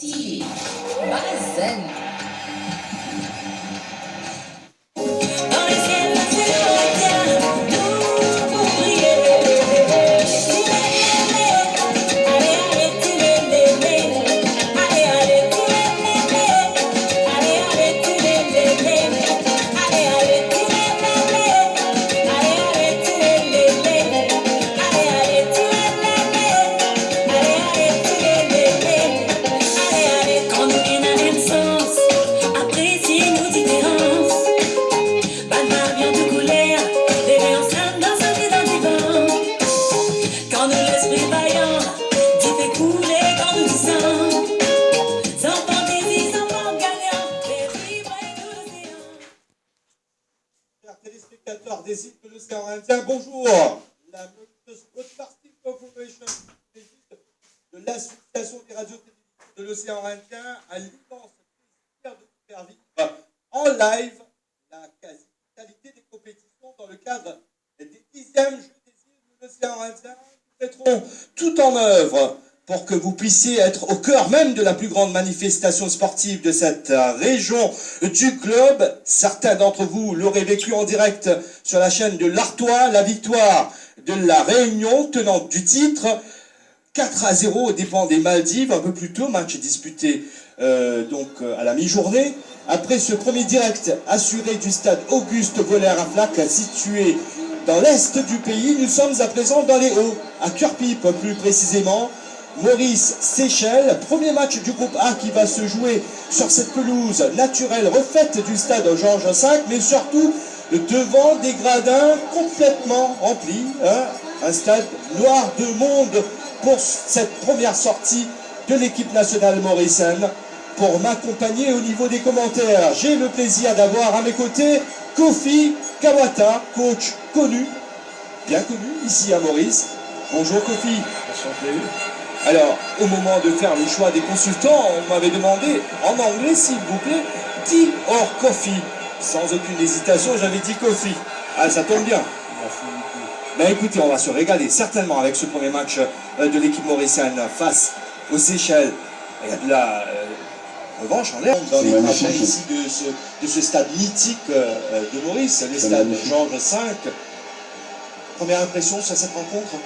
Stylé, Mazen. Dans les ciels, la silhouette, nous pour briller. Allez, allez, tous les bébés. Allez, allez, tous les bébés. Allez, allez, tous les bébés. Allez, allez, tous les bébés. Allez, allez, tous les bébés. Allez, allez, tous les bébés. Allez, allez, tous les bébés. Allez, allez, quand nous gagnons la même sens, appréciez nos différences. Pas de marion de couleur, bébé ensemble dans un vide vivant. Quand nous l'esprit vaillant, Dieu fait couler dans nous disons. Sans fantaisie, sans manque gagnant, les vivres et tout l'océan. Chers téléspectateurs des îles de l'océan Indien, bonjour. La Mauritius Broadcasting Corporation de l'Association des radios télévisions de l'océan Indien a l'immense plaisir de vous faire vivre en live la quasi-totalité des compétitions dans le cadre des 10e Jeux des îles de l'océan Indien. Nous mettrons tout en œuvre pour que vous puissiez être au cœur même de la plus grande manifestation sportive de cette région du globe. Certains d'entre vous l'auraient vécu en direct sur la chaîne de l'Artois, la victoire de la Réunion, tenante du titre, 4-0 aux dépens des Maldives, un peu plus tôt, match disputé à la mi-journée. Après ce premier direct assuré du stade Auguste Bollard-Aflac, situé dans l'est du pays, nous sommes à présent dans les Hauts, à Cœur-Pipe plus précisément. Maurice-Seychelles, premier match du groupe A qui va se jouer sur cette pelouse naturelle refaite du stade Georges V, mais surtout devant des gradins complètement remplis, hein, un stade noir de monde pour cette première sortie de l'équipe nationale mauricienne. Pour m'accompagner au niveau des commentaires, j'ai le plaisir d'avoir à mes côtés Kofi Kawata, coach connu, bien connu ici à Maurice. Bonjour Kofi. Enchanté. Alors, au moment de faire le choix des consultants, on m'avait demandé, en anglais s'il vous plaît, tea or coffee. Sans aucune hésitation, j'avais dit coffee. Ah, ça tombe bien. Merci beaucoup. Ben écoutez, on va se régaler certainement avec ce premier match de l'équipe mauricienne face aux Seychelles. Il y a de la revanche en l'air dans les gradins ici de ce stade mythique de Maurice, le stade Georges V. Première impression sur cette rencontre?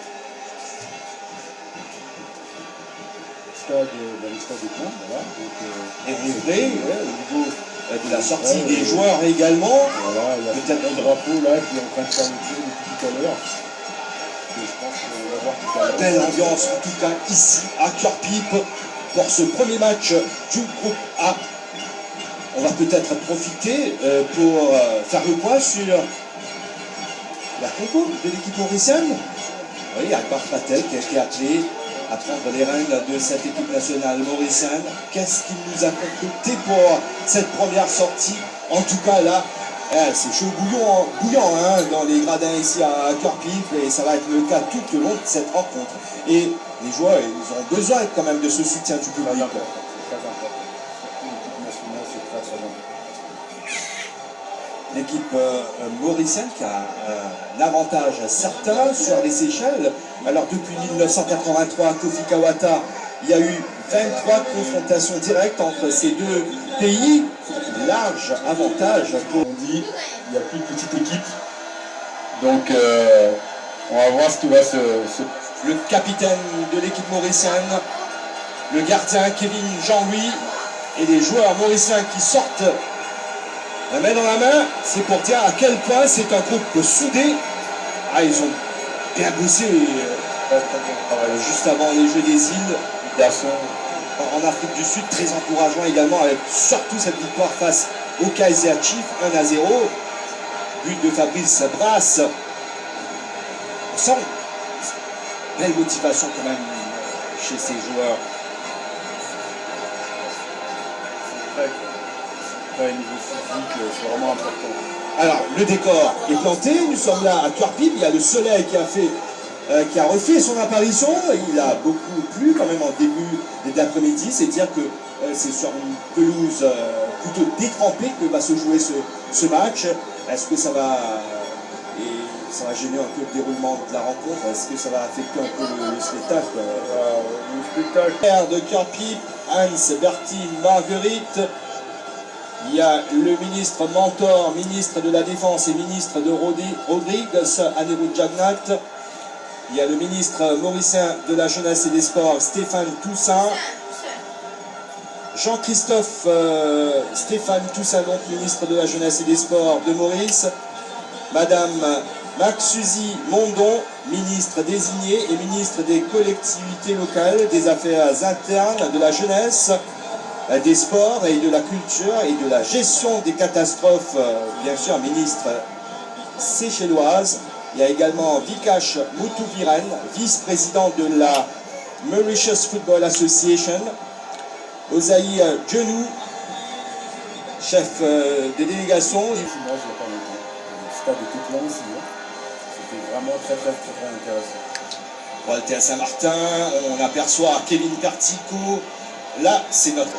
Le stade est plein, voilà. Équilibré, au niveau de la sortie des joueurs également. Voilà, il y a peut-être un drapeau là qui est en train de faire le jeu depuis tout à l'heure. Que je pense qu'on va voir tout à l'heure. Belle ambiance en tout cas ici à Cœur-Pipe pour ce premier match du groupe A. On va peut-être profiter pour faire le point sur la compo de l'équipe mauricienne. Oui, Akbar Patel qui a été appelé à prendre les rênes de cette équipe nationale mauricienne. Qu'est-ce qu'il nous a concocté pour cette première sortie? En tout cas là, c'est chaud bouillant hein, dans les gradins ici à Cœur-Pipe, et ça va être le cas tout au long de cette rencontre. Et les joueurs, ils ont besoin quand même de ce soutien du public. C'est très important. Surtout l'équipe nationale, c'est très très important. L'équipe mauricienne qui a un avantage certain sur les Seychelles. Alors depuis 1983, Kofi Kawata, il y a eu 23 confrontations directes entre ces deux pays. Large avantage pour... On dit il n'y a plus de petite équipe. Donc on va voir ce qui va se... Le capitaine de l'équipe mauricienne, le gardien Kevin Jean-Louis et les joueurs mauriciens qui sortent la main dans la main, c'est pour dire à quel point c'est un groupe soudé. Ah, ils ont bien bossé juste avant les Jeux des îles. En Afrique du Sud, très encourageant également, avec surtout cette victoire face au Kaiser Chiefs, 1-0. But de Fabrice Brasse. On sent une belle motivation quand même chez ces joueurs. Au niveau physique, c'est vraiment important. Alors, le décor est planté, nous sommes là à Cœur-Pipe, il y a le soleil qui a refait son apparition, il a beaucoup plu quand même en début d'après-midi, c'est dire que c'est sur une pelouse plutôt détrempée que va se jouer ce match. Est-ce que ça va ça va gêner un peu le déroulement de la rencontre. Est-ce que ça va affecter un peu le spectacle? Le spectacle. Père de Kirpip, Hans, Bertie, Marguerite. Il y a le ministre Mentor, ministre de la Défense et ministre de Rodrigues, Anirudh Jagnat. Il y a le ministre mauricien de la Jeunesse et des Sports, Stéphane Toussaint. Jean-Christophe Stéphane Toussaint, donc ministre de la Jeunesse et des Sports de Maurice. Madame Max-Suzy Mondon, ministre désignée et ministre des collectivités locales, des affaires internes, de la jeunesse, des sports et de la culture et de la gestion des catastrophes, bien sûr, ministre séchelloise. Il y a également Vikash Muthuviren, vice-président de la Mauritius Football Association. Osaï Djenou, chef de délégation. Moi, je l'ai pas noté. Le stade était plein aussi. C'était vraiment très intéressant. Walter Saint-Martin, on aperçoit Kevin Cartico. Là, c'est notre...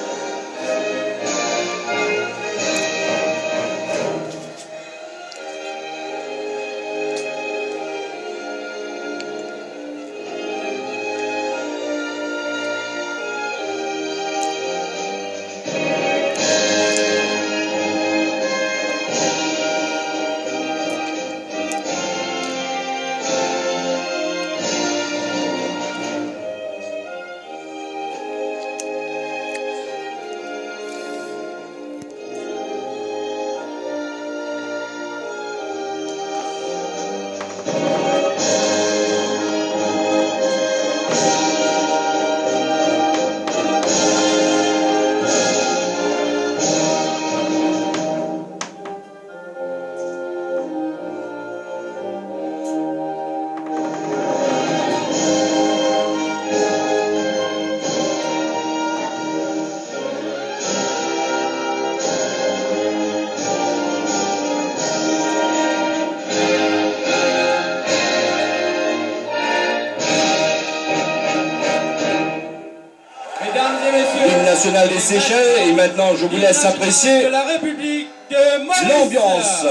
L'hymne national des Seychelles, et maintenant je vous laisse apprécier de la République de Maurice. l'ambiance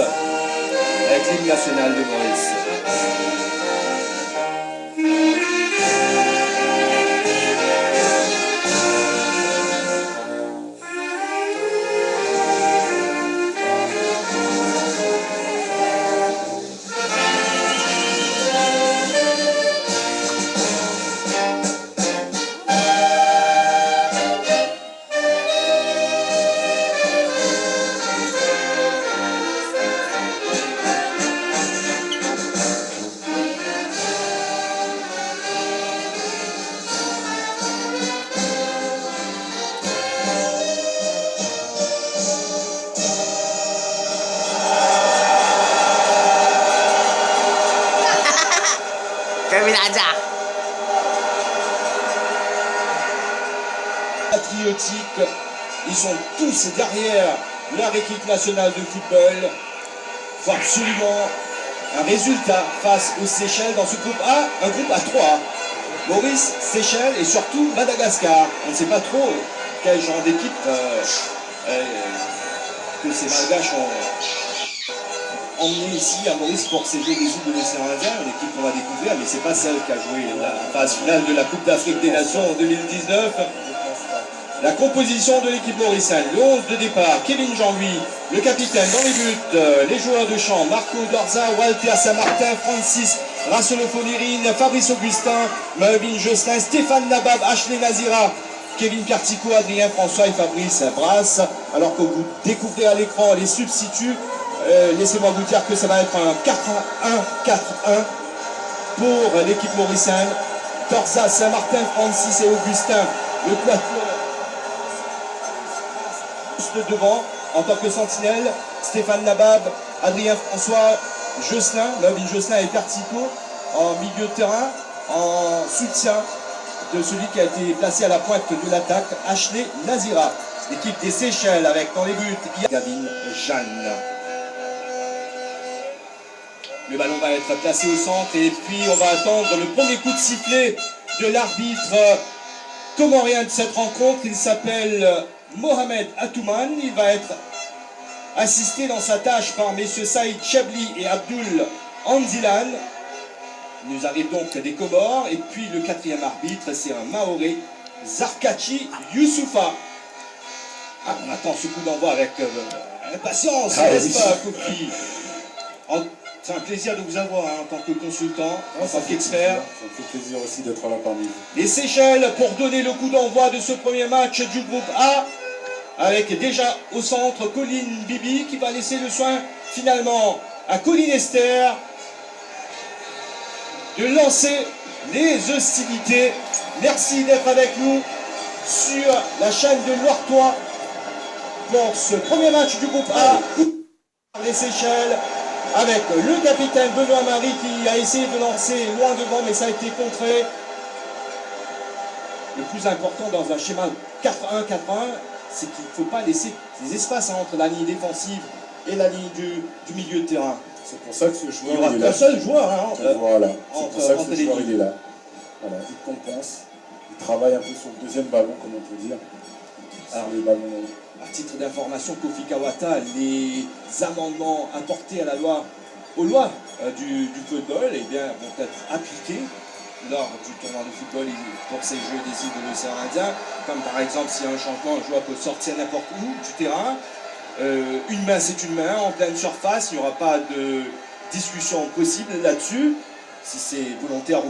avec l'hymne national de Maurice. Patriotiques, ils sont tous derrière leur équipe nationale de football. Il faut absolument un résultat face aux Seychelles dans ce groupe A, un groupe à 3. Maurice, Seychelles et surtout Madagascar. On ne sait pas trop quel genre d'équipe que ces Malgaches ont emmené ici à Maurice pour ces Jeux des îles de l'océan Indien, une équipe qu'on va découvrir, mais c'est pas celle qui a joué la phase finale de la Coupe d'Afrique des Nations en 2019. La composition de l'équipe mauricienne, le 11 de départ, Kevin Jean-Louis, le capitaine dans les buts, les joueurs de champ, Marco Dorza, Walter Saint-Martin, Francis Rassolofo-Nérine, Fabrice Augustin, Melvin Josselin, Stéphane Nabab, Ashley Nazira, Kevin Cartico, Adrien François et Fabrice Brasse. Alors que vous découvrez à l'écran les substituts, laissez-moi vous dire que ça va être un 4-1-4-1 pour l'équipe mauricienne. Dorza, Saint-Martin, Francis et Augustin, le quatuor devant en tant que sentinelle, Stéphane Nabab, Adrien François, Josselin, Melvin Josselin et Cartico en milieu de terrain, en soutien de celui qui a été placé à la pointe de l'attaque, Ashley Nazira. L'équipe des Seychelles avec dans les buts Gavin Jeanne. Le ballon va être placé au centre et puis on va attendre le premier coup de sifflet de l'arbitre comorien de cette rencontre. Il s'appelle Mohamed Atouman. Il va être assisté dans sa tâche par messieurs Saïd Chabli et Abdul Anzilan. Il nous arrive donc des Comores. Et puis le quatrième arbitre, c'est un Maoré, Zarkachi Youssoufa. Ah, on attend ce coup d'envoi avec impatience, Ah, n'est-ce oui. pas, Kofi? C'est un plaisir de vous avoir hein, en tant que consultant, en tant qu'expert. Ça me fait plaisir aussi d'être là parmi vous. Les Seychelles pour donner le coup d'envoi de ce premier match du groupe A, avec déjà au centre Colline Bibi qui va laisser le soin finalement à Colline Esther de lancer les hostilités. Merci d'être avec nous sur la chaîne de Loirtois pour ce premier match du groupe A. Les Seychelles avec le capitaine Benoît Marie qui a essayé de lancer loin devant mais ça a été contré. Le plus important dans un schéma 4-1-4-1, c'est qu'il ne faut pas laisser des espaces entre la ligne défensive et la ligne du milieu de terrain. C'est pour ça que ce Il y joueur aura il est qu'un là. seul joueur. Hein, Voilà. C'est entre- pour ça que entre ce les joueur lignes. il est là. Voilà. Il compense. Il travaille un peu sur le deuxième ballon, comme on peut dire. Alors, Sur les ballons. à titre d'information, Kofi Kawata, les amendements apportés à la loi, aux lois du football, eh bien, vont être appliqués lors du tournoi de football pour ces Jeux des îles de l'océan Indien, comme par exemple s'il y a un changement, un joueur peut sortir n'importe où du terrain. Une main c'est une main, en pleine surface, il n'y aura pas de discussion possible là-dessus, si c'est volontaire ou